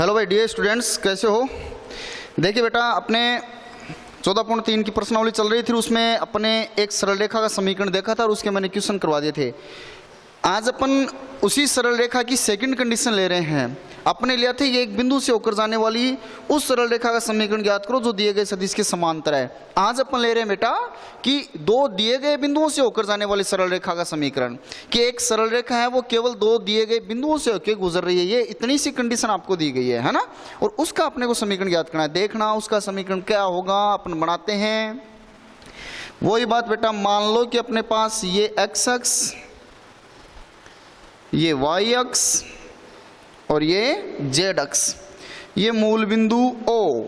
Hello भाई dear students, कैसे हो? देखिए बेटा, अपने 14.3 की प्रश्नावली चल रही थी, उसमें अपने एक सरल रेखा का समीकरण देखा था और उसके मैंने क्वेश्चन करवा दिए थे। आज अपन उसी सरल रेखा की सेकंड कंडीशन ले रहे हैं। अपने लिया थे ये एक बिंदु से होकर जाने वाली उस सरल रेखा का समीकरण ज्ञात करो जो दिए गए सदिश के समांतर है। आज अपन ले रहे हैं बेटा कि दो दिए गए बिंदुओं से होकर जाने वाली सरल रेखा का समीकरण, कि एक सरल रेखा है वो केवल दो दिए गए बिंदुओं से होकर गुजर रही है। ये इतनी सी कंडीशन आपको दी गई है ना, और उसका अपने को समीकरण ज्ञात करना है। देखना उसका समीकरण क्या होगा, अपन बनाते हैं। वही बात बेटा, मान लो कि अपने पास ये एक्स अक्ष, ये वाई अक्ष और ये जेड अक्ष, ये मूल बिंदु O।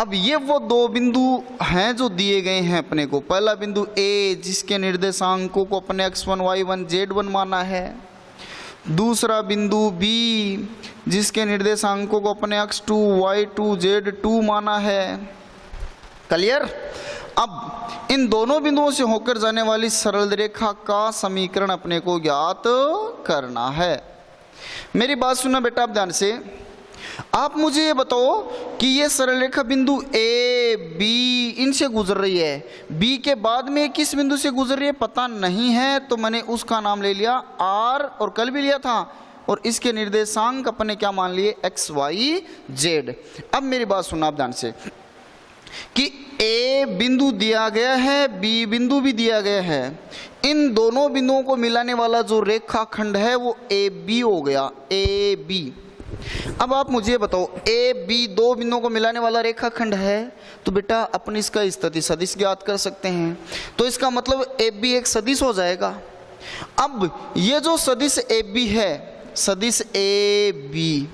अब ये वो दो बिंदु हैं जो दिए गए हैं अपने को। पहला बिंदु A जिसके निर्देशांकों को अपने x1 y1 z1 माना है। दूसरा बिंदु B जिसके निर्देशांकों को अपने x2 y2 z2 माना है। क्लियर? अब इन दोनों बिंदुओं से होकर जाने वाली सरल रेखा का समीकरण अपने को ज्ञात करना है। मेरी बात सुनना बेटा आप ध्यान से। आप मुझे ये बताओ कि ये सरल रेखा बिंदु A, B इनसे गुजर रही है। B के बाद में किस बिंदु से गुजर रही है पता नहीं है, तो मैंने उसका नाम ले लिया R, और कल भी लिया था। और इसके निर्देशांक अपने क्या मान लिए, x, y, z। अब मेरी बात सुनना आप ध्यान से कि A बिंदु दिया गया है, B बिंदु भी दिया गया है। इन दोनों बिंदुओं को मिलाने वाला जो रेखाखंड है वो AB हो गया, AB। अब आप मुझे बताओ, AB दो बिंदुओं को मिलाने वाला रेखाखंड है, तो बेटा अपन इसका स्थिति सदिश ज्ञात कर सकते हैं। तो इसका मतलब AB एक सदिश हो जाएगा। अब ये जो सदिश AB है, सदिश AB,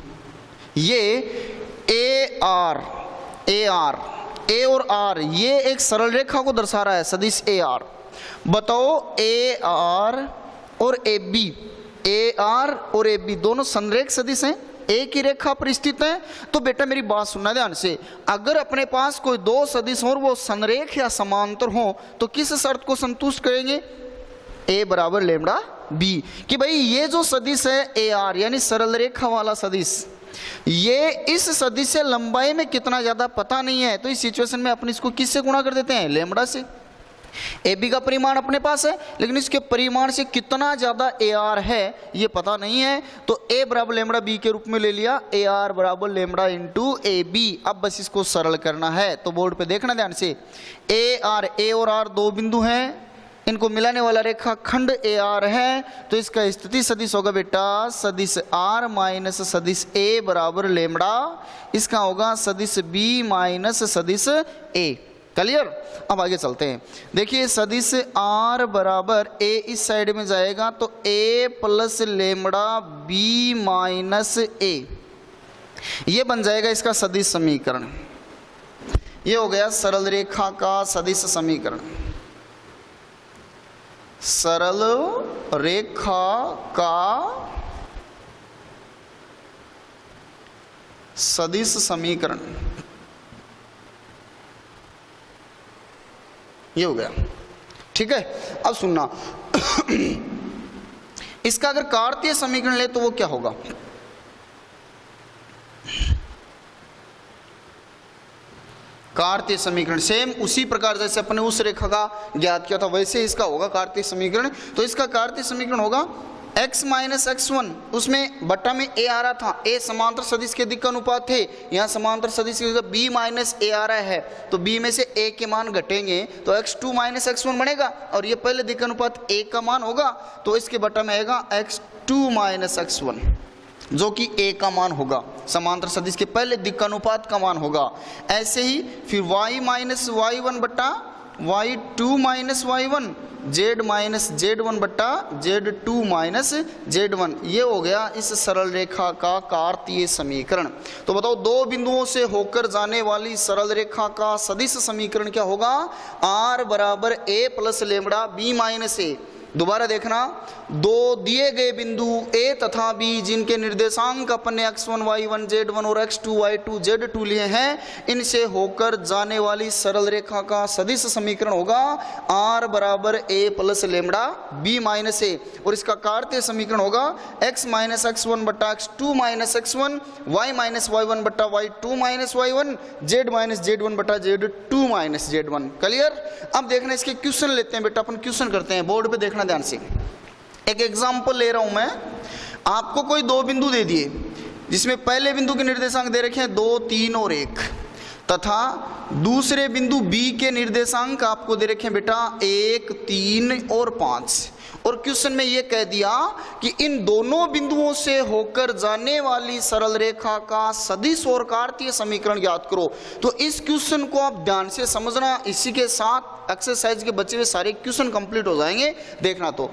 ये AR A और R ये एक सरल रेखा को दर्शा रहा है, सदिश AR। बताओ AR और AB दोनों संरेख सदिश हैं, एक ही रेखा पर स्थित हैं। तो बेटा मेरी बात सुनना ध्यान से, अगर अपने पास कोई दो सदिश हो और वो संरेख या समांतर हो तो किस शर्त को संतुष्ट करेंगे, A बराबर लेमड़ा B, कि भाई ये जो सदिश है AR यानी सरल रेखा वाला सदिश, ये इस सदिश से लंबाई में कितना ज्यादा पता नहीं है, तो इस सिचुएशन में अपन इसको किससे गुणा कर देते हैं, लेमड़ा से। AB का परिमाण अपने पास है, लेकिन इसके परिमाण से कितना ज्यादा AR है ये पता नहीं है, तो A बराबर लेमड़ा B के रूप में ले लिया, AR बराबर लेमड़ा इंटू AB। अब बस इसको सरल करना है, तो बोर्ड पे देखना ध्यान से। A और R दो बिंदु हैं, इनको मिलाने वाला रेखा खंड AR है, तो इसका स्थिति सदिश होगा बेटा सदिश R माइनस सदिश A बराबर लेमड़ा, इसका होगा सदिश B माइनस सदिश A। क्लियर? अब आगे चलते हैं। देखिए सदिश R बराबर A इस साइड में जाएगा तो A plus lambda B minus A, ये बन जाएगा इसका सदिश समीकरण। ये हो गया सरल रेखा का सदिश समीकरण, सरल रेखा का सदिश समीकरण, ये हो गया। ठीक है, अब सुनना इसका अगर कार्तीय समीकरण ले तो वो क्या होगा, कार्तीय समीकरण सेम उसी प्रकार जैसे अपने उस रेखा का ज्ञात किया था वैसे इसका होगा कार्तीय समीकरण। तो इसका कार्तीय समीकरण होगा x माइनस x1, उसमें बट्टा में a आ रहा था, a समांतर सदिश के दिक् अनुपात थे, यहाँ समांतर सदिश के b माइनस a आ रहा है, तो b में से a के मान घटेंगे तो x2 माइनस x1 बनेगा, और ये पहले दिक् अनुपात a का मान होगा, तो इसके बट्टा में आएगा x2 माइनस x1 जो कि a का मान होगा, समांतर सदिश के पहले दिक् अनुपात का मान होगा। ऐसे ही फिर y माइनस y1 बट्टा y2 minus y1, z minus z1 बट्टा z2 माइनस z1, ये हो गया इस सरल रेखा का कार्तीय समीकरण। तो बताओ दो बिंदुओं से होकर जाने वाली सरल रेखा का सदिश समीकरण क्या होगा, R बराबर A plus lambda B minus A। दोबारा देखना, दो दिए गए बिंदु ए तथा बी जिनके निर्देशांक अपने x1 y1 z1 और x2 y2 z2 लिए हैं, इनसे होकर जाने वाली सरल रेखा का सदिश समीकरण होगा r बराबर a plus lambda b minus a, और इसका कार्तीय समीकरण होगा x माइनस x1 बट्टा x2 minus x1, y minus y1 बट्टा y2 minus y1, z minus z1 बट्टा z2 माइनस z1। क्लियर? अब देखना इसके क्वेश्चन लेते हैं बेटा, अपन क्वेश्चन करते हैं, बोर्ड पे देखना ध्यान से। एक एग्जांपल ले रहा हूं मैं, आपको कोई दो बिंदु दे दिए जिसमें पहले बिंदु के निर्देशांक दे रखे हैं 2, 3 और 1 तथा दूसरे बिंदु बी के निर्देशांक आपको दे रखे हैं बेटा 1, 3 और 5, और क्वेश्चन में ये कह दिया कि इन दोनों बिंदुओं से होकर जाने वाली सरल रेखा का सदिश और कार्तीय समीकरण ज्ञात करो। तो इस क्वेश्चन को आप ध्यान से समझना, इसी के साथ एक्सरसाइज के बचे हुए सारे क्वेश्चन कंप्लीट हो जाएंगे। देखना, तो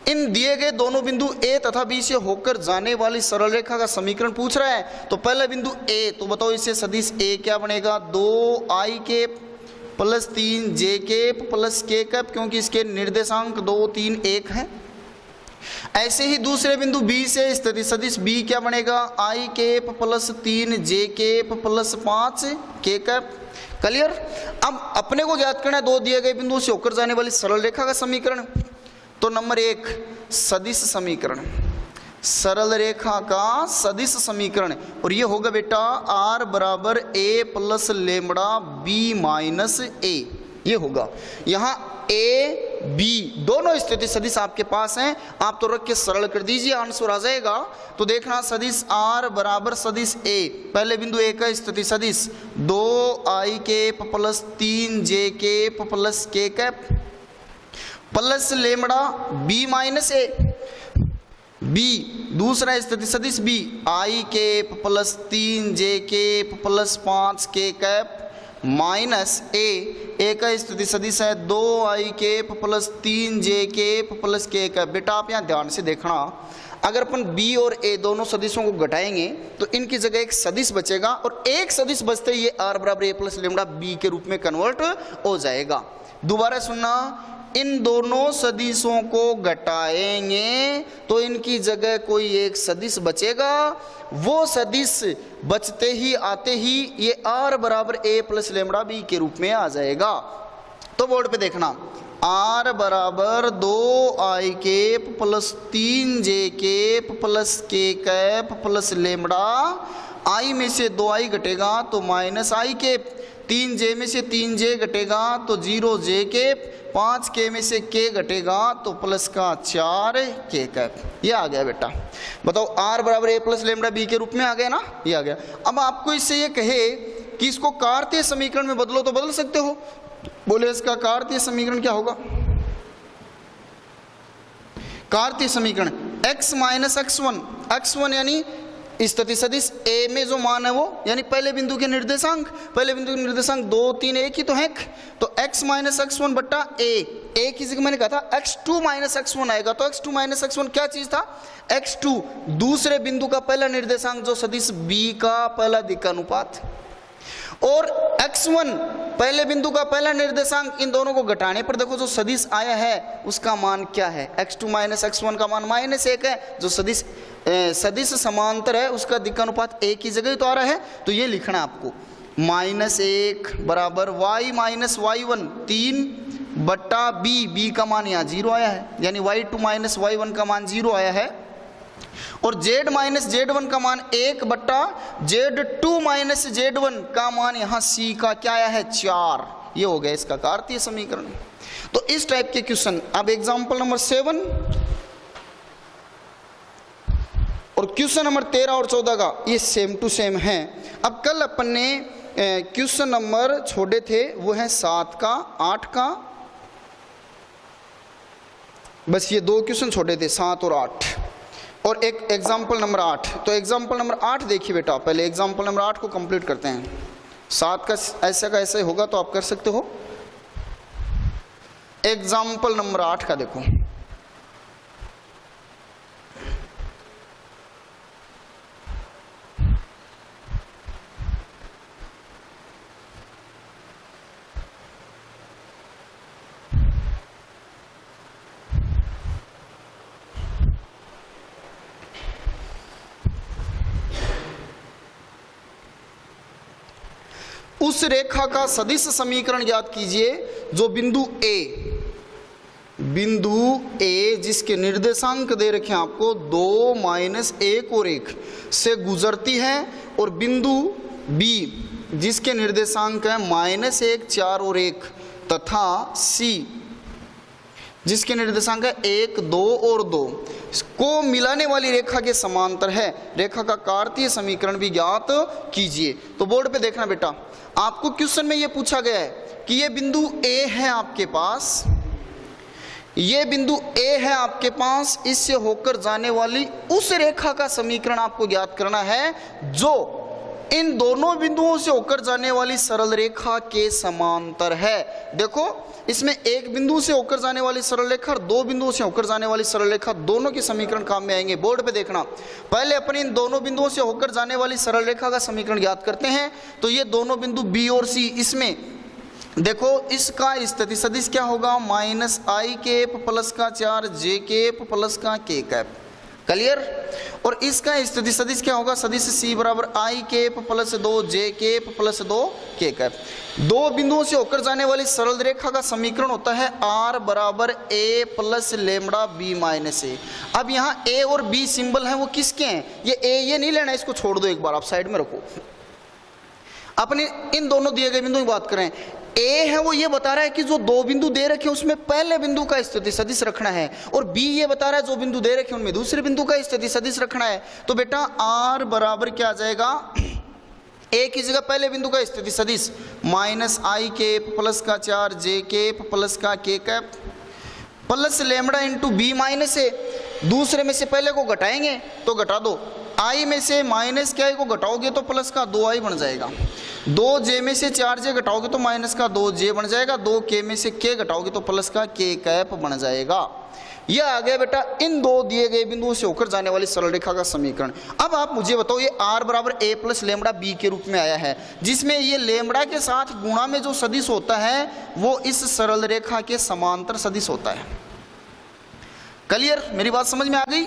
इन दिए गए दोनों बिंदु ए तथा बी से होकर जाने वाली सरल रेखा का समीकरण पूछ रहा है। तो पहला बिंदु ए, तो बताओ इससे सदिश ए क्या बनेगा, 2i cap plus 3j cap plus k cap, क्योंकि इसके निर्देशांक 2, 3, 1 है। ऐसे ही दूसरे बिंदु बी से स्थिति सदिश बी क्या बनेगा, i cap plus 3j cap plus 5k cap. Clear? अब अपने को ज्ञात करना है दो दिए गए बिंदुओं से होकर जाने वाली सरल रेखा का समीकरण। तो नंबर 1 सदिश समीकरण, सरल रेखा का सदिश समीकरण, और ये होगा बेटा r बराबर a plus lambda b minus a, ये होगा। यहाँ a b दोनों स्थिति सदिश आपके पास हैं, आप तो रख के सरल कर दीजिए, आंसर आ जाएगा। तो देखना सदिश r बराबर सदिश a, पहले बिंदु a का स्थिति सदिश 2i cap plus 3j cap plus k cap plus lambda b minus a, b दूसरा स्थिति सदिश b i cap plus 3j cap plus 5k cap minus a का स्थिति सदिश है 2i cap plus 3j cap plus k cap. बेटा आप यहाँ ध्यान से देखना, अगर अपन b और a दोनों सदिशों को घटाएंगे तो इनकी जगह एक सदिश बचेगा, और एक सदिश बचते ही ये r बराबर a प्लस लेमड़ा b के रूप में कन्वर्ट हो जाएगा। दोबारा सुनना, इन दोनों सदिशों को घटाएंगे तो इनकी जगह कोई एक सदिश बचेगा, वो सदिश बचते ही आते ही ये r बराबर a प्लस लेमड़ा b के रूप में आ जाएगा। तो बोर्ड पे देखना, r बराबर 2i cap plus 3j cap plus k cap plus lambda, i में से 2i घटेगा तो माइनस i कैप, 3j में से 3j घटेगा तो 0j कैप, 5k में से k घटेगा तो प्लस का 4k कैप। ये आ गया बेटा। बताओ r बराबर a प्लस लेमड़ा b के रूप में आ गया ना, ये आ गया। अब आपको इससे ये कहे कि इसको कार्तीय समीकरण में बदलो तो बदल सकते हो। बोले इसका कार्तीय समीकरण क्या होगा, कार्तीय समीकरण x माइनस x1 यानी स्थिति सदिश a में जो मान है वो, यानी पहले बिंदु के निर्देशांक 2, 3, 1 ही तो है, तो x माइनस x1 बट्टा a किसी को मैंने कहा था x2 माइनस x1 आएगा, तो x2 माइनस x1 क्या चीज था, x2 दूसरे बिंदु का पहला निर्देशांक जो सदिश b का पहला दिक्कानुपात, और x1 पहले बिंदु का पहला निर्देशांक। इन दोनों को घटाने पर देखो जो सदिश आया है उसका मान क्या है, x2 माइनस x1 का मान -1 है, जो सदिश समांतर है उसका दिक्कानुपात a की जगह तो आ रहा है, तो ये लिखना आपको -1 बराबर y माइनस y1 3 बट्टा b का मान यहाँ 0 आया है, यानी y2 माइनस y1 का मान 0 आया है, और z माइनस z1 का मान 1 बट्टा z2 माइनस z1 का मान यहाँ c का क्या आया है 4। ये हो गया इसका कार्तीय समीकरण। तो इस टाइप के क्वेश्चन। अब एग्जांपल नंबर 7 और क्वेश्चन नंबर 13 और 14 का ये सेम टू सेम है। अब कल अपन ने क्वेश्चन नंबर छोड़े थे वो है 7 का 8 का, बस ये दो क्वेश्चन छोड़े थे 7 और 8, और एक एग्जाम्पल नंबर 8। तो एग्जाम्पल नंबर 8 देखिए बेटा, पहले एग्जाम्पल नंबर 8 को कंप्लीट करते हैं। 7 का ऐसा ही होगा तो आप कर सकते हो। एग्जाम्पल नंबर 8 का देखो, उस रेखा का सदिश समीकरण ज्ञात कीजिए जो बिंदु ए जिसके निर्देशांक दे रखे हैं आपको 2, -1 और 1 से गुजरती है, और बिंदु बी जिसके निर्देशांक है -1, 4 और 1 तथा सी जिसके निर्देशांक है 1, 2 और 2 को मिलाने वाली रेखा के समांतर है। रेखा का कार्तीय समीकरण भी ज्ञात कीजिए। तो बोर्ड पे देखना बेटा, आपको क्वेश्चन में ये पूछा गया है कि ये बिंदु ए है आपके पास, ये बिंदु ए है आपके पास, इससे होकर जाने वाली उस रेखा का समीकरण आपको ज्ञात करना है जो इन दोनों बिंदुओं से होकर जाने वाली सरल रेखा के समांतर है। देखो इसमें एक बिंदु से होकर जाने वाली सरल रेखा और 2 बिंदुओं से होकर जाने वाली सरल रेखा, दोनों के समीकरण काम में आएंगे। बोर्ड पे देखना, पहले अपने इन दोनों बिंदुओं से होकर जाने वाली सरल रेखा का समीकरण ज्ञात करते हैं। तो ये दोनों बिंदु बी और सी, इसमें देखो इसका स्थिति सदिश क्या होगा, -i प्लस का 4j प्लस का k। क्लियर। और इसका स्थिति सदिश क्या होगा, सदिश c बराबर i plus 2j plus 2k। 2 बिंदुओं से होकर जाने वाली सरल रेखा का समीकरण होता है r बराबर a plus lambda b minus a। अब यहाँ a और b सिंबल हैं वो किसके हैं, ये नहीं लेना, इसको छोड़ दो, एक बार आप साइड में रखो। अपने इन दोनों दिए गए बिंदुओं की बात करें, ए है वो ये बता रहा है कि जो 2 बिंदु दे रखे उसमें पहले बिंदु का स्थिति सदिश रखना है, और बी ये बता रहा है जो बिंदु दे रखे उनमें दूसरे बिंदु का स्थिति सदिश रखना है। तो बेटा आर बराबर क्या आ जाएगा, ए की जगह पहले बिंदु का स्थिति सदिश -i प्लस का 4j प्लस का k plus lambda into b minus a. दूसरे में से पहले को घटाएंगे तो घटा दो, i में से माइनस क्या को घटाओगे तो प्लस का 2i बन जाएगा, 2j में से 4j घटाओगे तो माइनस का 2j बन जाएगा, 2k में से k घटाओगे तो प्लस का k बन जाएगा। यह आ गया बेटा इन 2 दिए गए बिंदुओं से होकर जाने वाली सरल रेखा का समीकरण। अब आप मुझे बताओ, ये r बराबर a प्लस लैम्बडा b के रूप में आया है, जिसमें ये लैम्बडा के साथ गुणा में जो सदिश होता है वो इस सरल रेखा के समांतर सदिश होता है। क्लियर, मेरी बात समझ में आ गई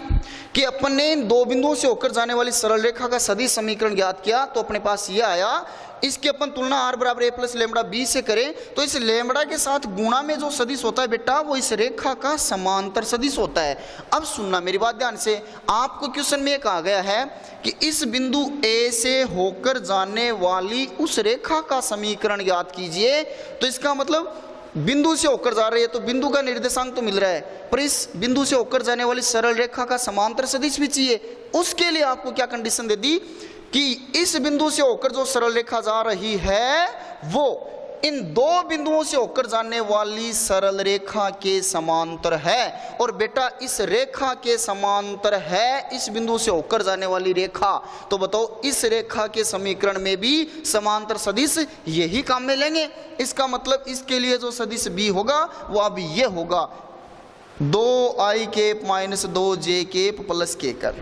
कि अपन ने इन 2 बिंदुओं से होकर जाने वाली सरल रेखा का सदिश समीकरण ज्ञात किया, तो अपने पास ये आया। इसकी अपन तुलना r बराबर a प्लस लैम्बडा b से करें तो इस लैम्बडा के साथ गुणा में जो सदिश होता है बेटा वो इस रेखा का समांतर सदिश होता है। अब सुनना मेरी बात ध्यान से, आपको क्वेश्चन में कहा गया है कि इस बिंदु a से होकर जाने वाली उस रेखा का समीकरण ज्ञात कीजिए। तो इसका मतलब बिंदु से होकर जा रही है तो बिंदु का निर्देशांक तो मिल रहा है, पर इस बिंदु से होकर जाने वाली सरल रेखा का समांतर सदिश भी चाहिए। उसके लिए आपको क्या कंडीशन दे दी कि इस बिंदु से होकर जो सरल रेखा जा रही है वो इन 2 बिंदुओं से होकर जाने वाली सरल रेखा के समांतर है। और बेटा इस रेखा के समांतर है इस बिंदु से होकर जाने वाली रेखा, तो बताओ इस रेखा के समीकरण में भी समांतर सदिश यही काम में लेंगे। इसका मतलब इसके लिए जो सदिश b होगा वो अब ये होगा 2i minus 2j plus k।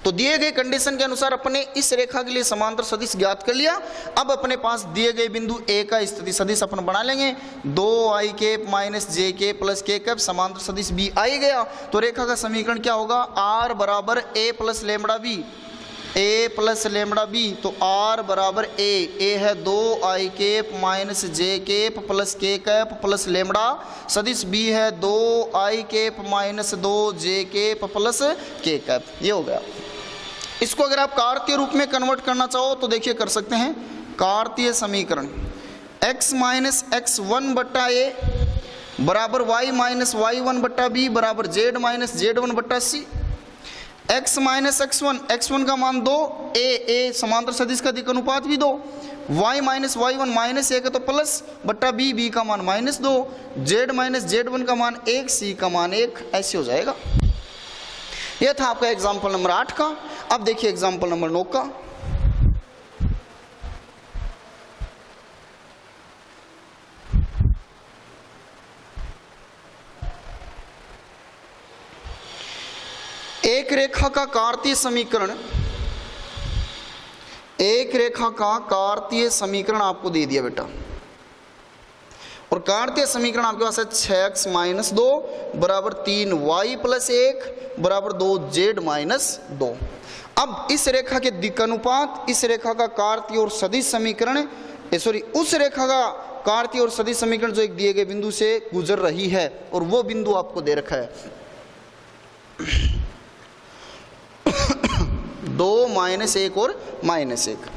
तो दिए गए कंडीशन के अनुसार अपने इस रेखा के लिए समांतर सदिश ज्ञात कर लिया। अब अपने पास दिए गए बिंदु a का स्थिति सदिश अपन बना लेंगे, 2i minus j plus k समांतर सदिश b आ ही गया। तो रेखा का समीकरण क्या होगा, r बराबर a plus lambda b, a plus lambda b। तो r बराबर a है 2i minus j plus k plus lambda, सदिश b है 2i minus 2j plus k। ये हो गया। इसको अगर आप कार्तीय रूप में कन्वर्ट करना चाहो तो देखिए कर सकते हैं। कार्तीय समीकरण x माइनस x1 बट्टा a बराबर y माइनस y1 बट्टा b बराबर z माइनस z1 बट्टा c। x माइनस x1 का मान 2, a समांतर सदिश का दिक् अनुपात भी 2, y माइनस y1 माइनस 1 है तो प्लस बट्टा b का मान -2, z माइनस z1 का मान 1, c का मान 1, ऐसे हो जाएगा। यह था आपका एग्जाम्पल नंबर 8 का। अब देखिए एग्जाम्पल नंबर 9 का। एक रेखा का कार्तीय समीकरण, एक रेखा का कार्तीय समीकरण आपको दे दिया बेटा, और कार्तीय समीकरण आपके पास है 6x माइनस 2 बराबर 3y प्लस 1 बराबर 2z माइनस 2। अब इस रेखा के दिक् अनुपात, इस रेखा का कार्तीय और सदिश समीकरण सॉरी उस रेखा का कार्तीय और सदिश समीकरण जो एक दिए गए बिंदु से गुजर रही है और वो बिंदु आपको दे रखा है 2 -1 और -1।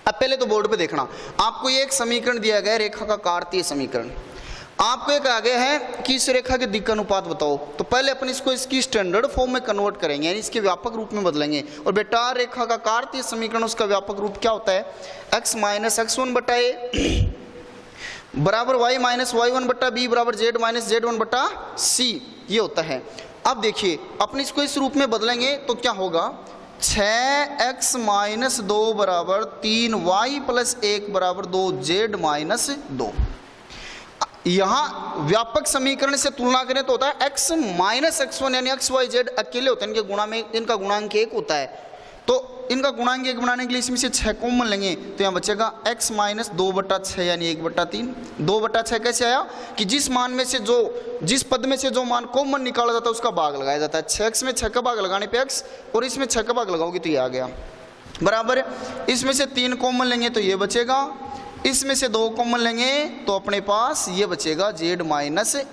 अब पहले तो बोर्ड पे देखना, आपको ये एक समीकरण दिया गया है रेखा का कार्तीय समीकरण। आपको एक आगे है कि इस रेखा के दिक् अनुपात बताओ, तो पहले अपन इसको इसकी स्टैंडर्ड फॉर्म में कन्वर्ट करेंगे, यानी इसके व्यापक रूप में बदलेंगे। और बेटा रेखा का कार्तीय समीकरण उसका व्यापक रूप क्या होता है, x - x1 बटा a बराबर y - y1 बटा b बराबर z - z1 बटा c, ये होता है। अब देखिए अपन इसको इस रूप में बदलेंगे तो क्या होगा, 6x - 2 बराबर 3y + 1 बराबर 2z - 2। यहाँ व्यापक समीकरण से तुलना करें तो होता है x - x1 यानी x y z अकेले होते हैं, इनके गुणा में इनका गुणांक 1 होता है, तो इनका गुणांक 1 बनाने के लिए इसमें से 6 कॉमन लेंगे तो यहाँ बचेगा x - 2 बटा 6 यानी 1/3। 2 बटा 6 कैसे आया कि जिस मान में से जिस पद में से जो मान कॉमन निकाला जाता है उसका भाग लगाया जाता है। 6x में 6 का भाग लगाने पे x और इसमें 6 का भाग लगाओगे तो ये आ गया, बराबर इसमें से 3 कॉमन लेंगे तो ये बचेगा, इसमें से 2 कॉमन लेंगे तो अपने पास ये बचेगा z -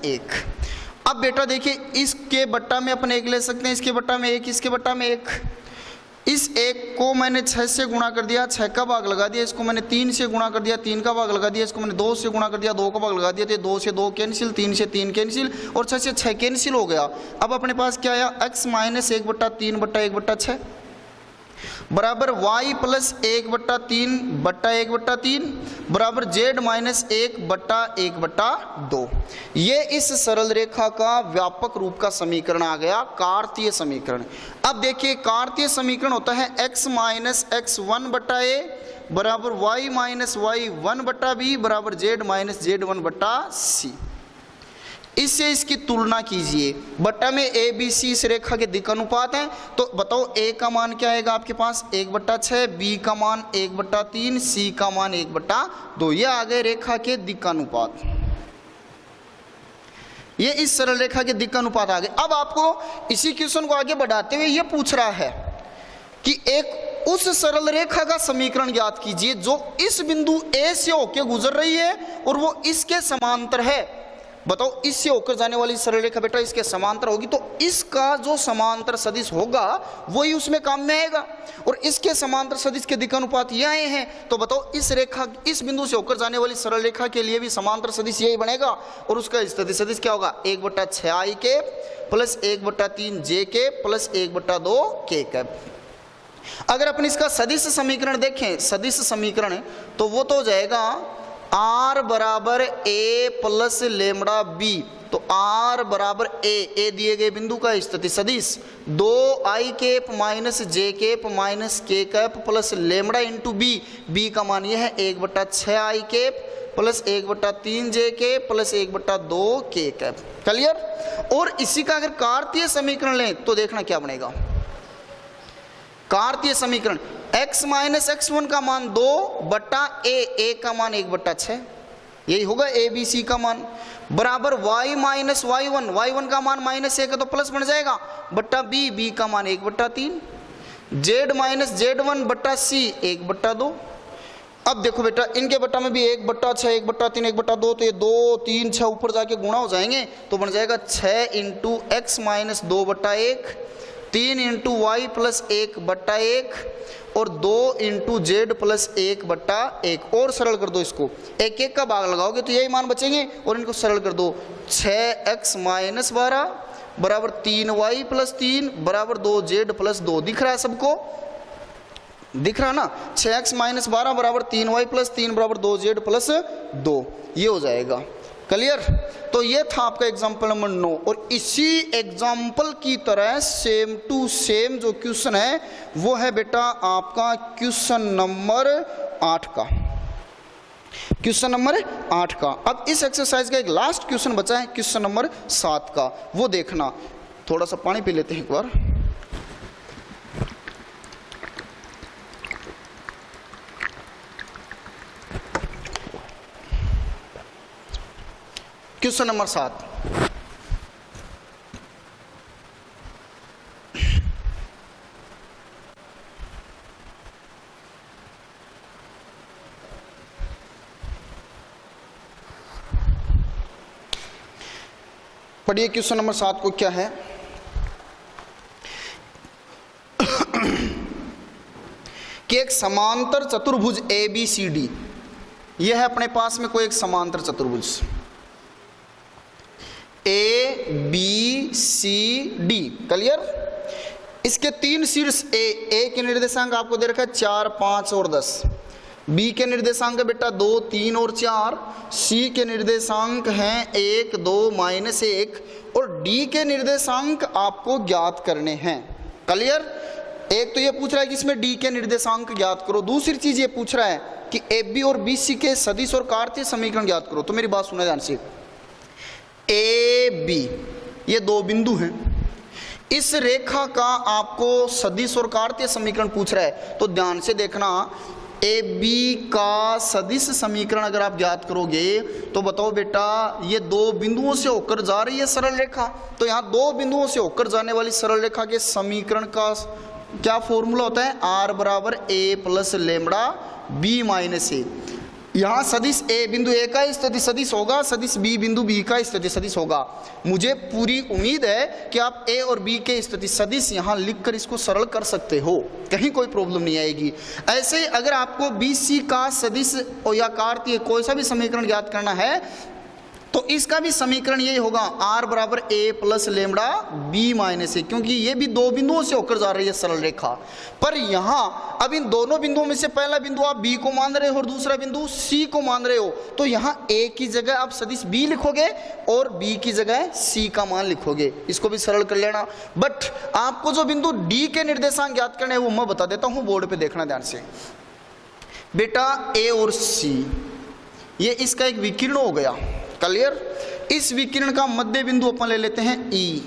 1। अब बेटा देखिए इसके बट्टा में अपन 1 ले सकते हैं, इसके बट्टा में 1, इसके बट्टा में 1। इस 1 को मैंने 6 से गुणा कर दिया, 6 का भाग लगा दिया, इसको मैंने 3 से गुणा कर दिया, 3 का भाग लगा दिया, इसको मैंने 2 से गुणा कर दिया, 2 का भाग लगा दिया, तो 2 से 2 कैंसिल, 3 से 3 कैंसिल और 6 से 6 कैंसिल हो गया। अब अपने पास क्या आया, x - 1/3 बटा 1/6 बराबर y + 1/3 बटा 1/3 बराबर z - 1 बटा 1/2। ये इस सरल रेखा का व्यापक रूप का समीकरण आ गया, कार्तीय समीकरण। अब देखिए कार्तीय समीकरण होता है x - x1 बटा a बराबर y - y1 बटा b बराबर z - z1 बटा c। इससे इसकी तुलना कीजिए, बट्टा में a b c इस रेखा के दिक् अनुपात हैं, तो बताओ a का मान क्या आएगा आपके पास 1/6, b का मान 1/3, c का मान 1/2। ये आ गए रेखा के दिक् अनुपात, ये इस सरल रेखा के दिक् अनुपात आ गए। अब आपको इसी क्वेश्चन को आगे बढ़ाते हुए ये पूछ रहा है कि एक उस सरल रेखा का समीकरण ज्ञात कीजिए जो इस बिंदु a से होकर गुजर रही है और वो इसके समांतर है। बताओ इससे होकर जाने वाली सरल रेखा बेटा इसके समांतर होगी, तो इसका जो समांतर सदिश होगा वही उसमें काम में आएगा। और इसके समांतर सदिश के दिक् अनुपात ये आए हैं, तो बताओ इस रेखा इस बिंदु से होकर जाने वाली सरल रेखा के लिए भी समांतर सदिश यही बनेगा और उसका स्थिति सदिश क्या होगा 1/6 के प्लस 1/3 j के प्लस 1/2 k का। अगर अपन इसका सदिश समीकरण देखें, सदिश समीकरण, तो वो तो हो जाएगा r बराबर a प्लस लेमड़ा b, तो r बराबर a दिए गए बिंदु का स्थिति सदिश 2i cap minus j cap minus k cap plus lambda into b का मान यह है 1/6i cap plus 1/3 j cap plus 1/2 k cap. Clear. और इसी का अगर कार्तीय समीकरण लें तो देखना क्या बनेगा, कार्तीय समीकरण x - x1 का मान 2 बटा a का मान 1/6, यही होगा a b c का मान बराबर y - y1 का मान -1 है तो प्लस बन जाएगा बट्टा b का मान 1/3 z - z1 बट्टा c 1/2। अब देखो बेटा इनके बट्टा में भी 1/6 1/3 1/2, तो ये 2 3 6 ऊपर जाके गुणा हो जाएंगे तो बन जाएगा 6 × x - 2/1 3 × y प्लस 1/1 और 2 × z प्लस 1/1। और सरल कर दो इसको, एक एक का भाग लगाओगे तो यही मान बचेंगे और इनको सरल कर दो 6x - 12 बराबर 3y प्लस 3 बराबर 2z प्लस 2। दिख रहा है सबको, दिख रहा ना, 6x - 12 बराबर 3y प्लस 3 बराबर 2z प्लस 2, ये हो जाएगा। क्लियर। तो ये था आपका एग्जाम्पल नंबर 9 और इसी एग्जाम्पल की तरह सेम टू सेम जो क्वेश्चन है वो है बेटा आपका क्वेश्चन नंबर 8 का, क्वेश्चन नंबर 8 का। अब इस एक्सरसाइज का एक लास्ट क्वेश्चन बचा है क्वेश्चन नंबर 7 का, वो देखना। थोड़ा सा पानी पी लेते हैं एक बार। क्वेश्चन नंबर 7, पढ़िए क्वेश्चन नंबर 7 को क्या है। कि एक समांतर चतुर्भुज ABCD, यह है अपने पास में कोई एक समांतर चतुर्भुज ABCD, क्लियर। इसके 3 शीर्ष A के निर्देशांक आपको दे रखा है 4, 5 और 10। B के निर्देशांक बेटा 2, 3 और 4। C के निर्देशांक हैं 1, 2, -1 और D के निर्देशांक आपको ज्ञात करने हैं, क्लियर। एक तो ये पूछ रहा है कि इसमें D के निर्देशांक ज्ञात करो, दूसरी चीज ये पूछ रहा है कि AB और BC के सदिश और कार्तीय समीकरण ज्ञात करो। तो मेरी बात सुना ध्यान से, AB ये 2 बिंदु हैं, इस रेखा का आपको सदिश और कार्तीय समीकरण पूछ रहा है। तो ध्यान से देखना, AB का सदिश समीकरण अगर आप ज्ञात करोगे तो बताओ बेटा ये 2 बिंदुओं से होकर जा रही है सरल रेखा, तो यहाँ 2 बिंदुओं से होकर जाने वाली सरल रेखा के समीकरण का क्या फॉर्मूला होता है, R बराबर A plus lambda B minus A। यहाँ सदिश A बिंदु A का स्थिति सदिश होगा, सदिश B बिंदु B का स्थिति सदिश होगा। मुझे पूरी उम्मीद है कि आप A और B के स्थिति सदिश यहाँ लिखकर इसको सरल कर सकते हो, कहीं कोई प्रॉब्लम नहीं आएगी। ऐसे अगर आपको BC का सदिश या कार्तीय कोई सा भी समीकरण ज्ञात करना है तो इसका भी समीकरण यही होगा, R बराबर A plus lambda B minus A, क्योंकि ये भी 2 बिंदुओं से होकर जा रही है सरल रेखा। पर यहाँ अब इन दोनों बिंदुओं में से पहला बिंदु आप B को मान रहे हो और दूसरा बिंदु C को मान रहे हो, तो यहाँ A की जगह आप सदिश B लिखोगे और B की जगह C का मान लिखोगे, इसको भी सरल कर लेना। बट आपको जो बिंदु D के निर्देशांक ज्ञात करने हैं वो मैं बता देता हूँ, बोर्ड पे देखना ध्यान से बेटा। A और C ये इसका एक विकिरण हो गया, क्लियर। इस विकिरण का मध्य बिंदु अपन ले लेते हैं E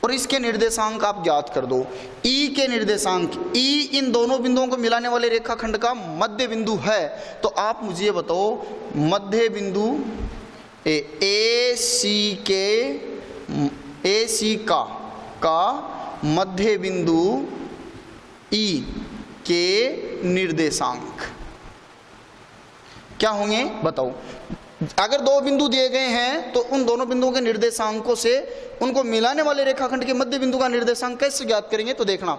और इसके निर्देशांक आप ज्ञात कर दो। E के निर्देशांक, E इन दोनों बिंदुओं को मिलाने वाले रेखाखंड का मध्य बिंदु है। तो आप मुझे ये बताओ मध्य बिंदु AC का मध्य बिंदु E के निर्देशांक क्या होंगे बताओ। अगर 2 बिंदु दिए गए हैं तो उन दोनों बिंदुओं के निर्देशांकों से उनको मिलाने वाले रेखाखंड के मध्य बिंदु का निर्देशांक कैसे ज्ञात करेंगे, तो देखना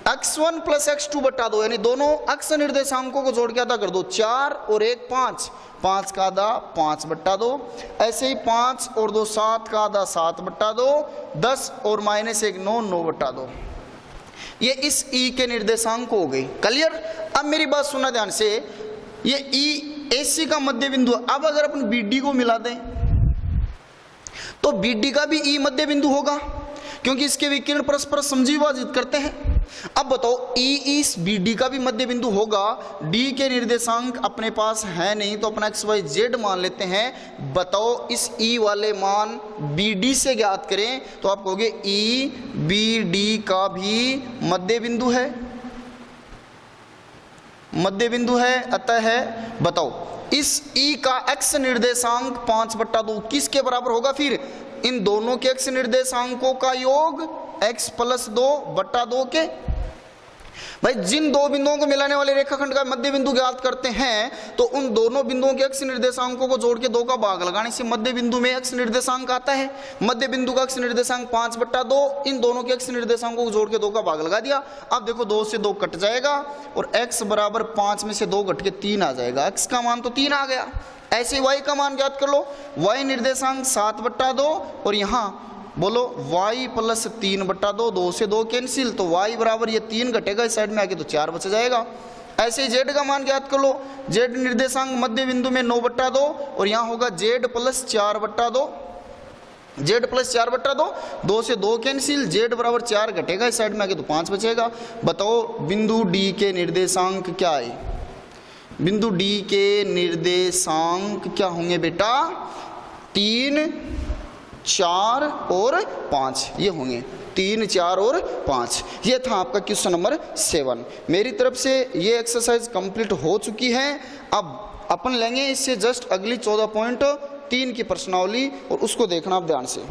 x1 प्लस x2 बटा 2, यानी दोनों अक्ष निर्देशांकों को जोड़ के आधा कर दो, 4 और 1 5, 5 का आधा 5 बटा 2, ऐसे ही 5 और 2 7 का आधा 7 बटा 2, 10 और -1 9, 9 बटा 2। ये इस E के निर्देशांक हो गए, क्लियर। अब मेरी बात सुनना ध्यान से, ये E AC का मध्य बिंदु। अब अगर अपन BD को मिला दें तो BD का भी E मध्य बिंदु होगा, क्योंकि इसके विकिरण परस्पर समजीवाजित करते हैं। अब बताओ E इस BD का भी मध्य बिंदु होगा। D के निर्देशांक अपने पास है नहीं तो अपना XYZ मान लेते हैं। बताओ इस E वाले मान BD से ज्ञात करें तो आप कहोगे E BD का भी मध्य बिंदु है, मध्य बिंदु है। अतः है बताओ इस E का x निर्देशांक 5 बटा 2 किसके बराबर होगा, फिर इन दोनों के x निर्देशांकों का योग x प्लस 2 बटा 2 के। भाई जिन 2 बिंदुओं को मिलाने वाले रेखाखंड का मध्य बिंदु ज्ञात करते हैं तो उन दोनों बिंदुओं के x निर्देशांकों को जोड़ के 2 का भाग लगाने से मध्य बिंदु में x निर्देशांक आता है। मध्य बिंदु का x निर्देशांक 5 बटा 2, इन दोनों के x निर्देशांकों को जोड़ के 2 का भाग लगा दिया। अब देखो 2 से 2 कट जाएगा और x बराबर 5 में से 2 घट के 3 आ जाएगा, x का मान तो 3 आ गया। ऐसे ही y का मान ज्ञात कर लो, y निर्देशांक 7 बटा 2 और यहाँ बोलो y प्लस 3 बटा 2, 2 से 2 कैंसिल, तो y बराबर ये 3 घटेगा इस साइड में आके तो 4 बच जाएगा। ऐसे ही z का मान ज्ञात कर लो, z निर्देशांक मध्य बिंदु में 9 बटा 2 और यहाँ होगा z प्लस 4 बटा 2, z प्लस 4 बटा 2, 2 से 2 कैंसिल, z बराबर 4 घटेगा इस साइड में आके तो 5 बचेगा। बताओ बिंदु D के निर्देशांक क्या है, बिंदु D के निर्देशांक क्या होंगे बेटा, 3 4 और 5 ये होंगे, 3 4 और 5। ये था आपका क्वेश्चन नंबर 7। मेरी तरफ से ये एक्सरसाइज कंप्लीट हो चुकी है। अब अपन लेंगे इससे जस्ट अगली 14.3 की प्रश्नावली और उसको देखना आप ध्यान से।